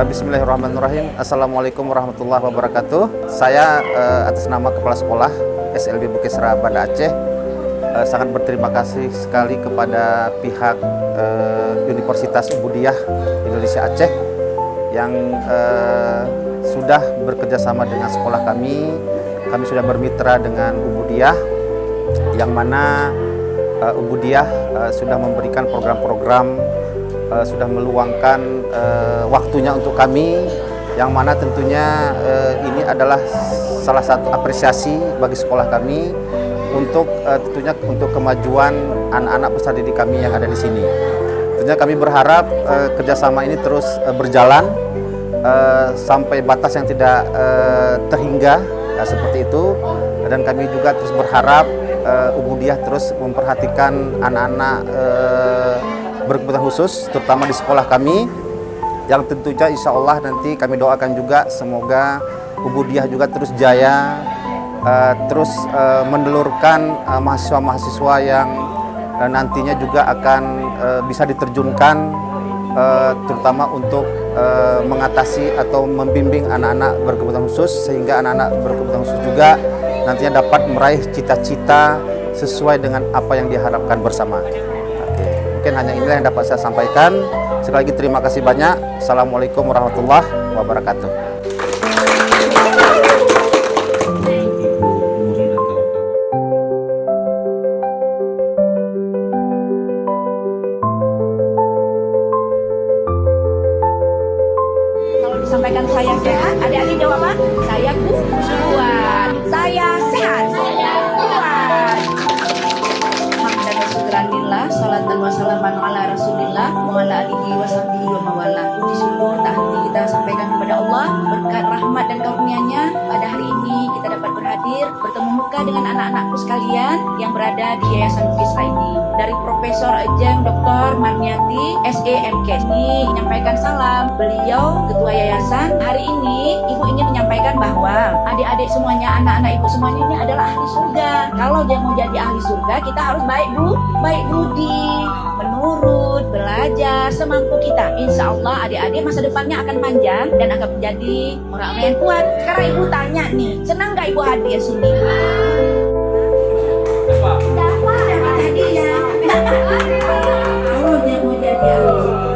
Bismillahirrahmanirrahim. Assalamualaikum warahmatullahi wabarakatuh. Saya atas nama Kepala Sekolah SLB Bukesra Banda Aceh sangat berterima kasih sekali kepada pihak Universitas Ubudiyah Indonesia Aceh yang sudah bekerjasama dengan sekolah kami. Kami sudah bermitra dengan Ubudiyah, yang mana Ubudiyah sudah memberikan program-program, sudah meluangkan waktunya untuk kami, yang mana tentunya ini adalah salah satu apresiasi bagi sekolah kami untuk tentunya untuk kemajuan anak-anak peserta didik kami yang ada di sini. Tentunya kami berharap kerjasama ini terus berjalan sampai batas yang tidak terhingga, seperti itu. Dan kami juga terus berharap Ubudiyah terus memperhatikan anak-anak berkebutuhan khusus, terutama di sekolah kami, yang tentunya insya Allah nanti kami doakan juga semoga Ubudiyah juga terus jaya, terus menelurkan mahasiswa-mahasiswa yang nantinya juga akan bisa diterjunkan, terutama untuk mengatasi atau membimbing anak-anak berkebutuhan khusus, sehingga anak-anak berkebutuhan khusus juga nantinya dapat meraih cita-cita sesuai dengan apa yang diharapkan bersama. Mungkin hanya inilah yang dapat saya sampaikan. Sekali lagi terima kasih banyak. Assalamualaikum warahmatullahi wabarakatuh. Kalau disampaikan saya sehat, adik-adik jawab apa? Saya kuat. Saya sehat. Kuat. Hamdan wa syukranillah, salatan wa salaman ala rasulillah wa ala alihi wa sahbihi wa mawala. Puji syukur tak henti kita sampaikan kepada Allah, berkat rahmat dan karunia-Nya pada hari ini kita dapat berhadir bertemu muka dengan anak-anakku sekalian yang berada di Yayasan Bukesra ini. Dari Profesor Ejeng Dr. Marniati SEMK ini menyampaikan salam. Beliau ketua yayasan. Hari ini ibu ingin menyampaikan bahwa adik-adik semuanya, anak-anak ibu semuanya ini adalah ahli surga. Kalau dia mau jadi ahli surga, kita harus baik budi, menurut, belajar semampu kita. Insya Allah adik-adik masa depannya akan panjang dan akan menjadi orang yang kuat. Sekarang ibu tanya nih, senang gak ibu hadir sini? Dapat hadiah. Oh, dia mau jadi ahli surga.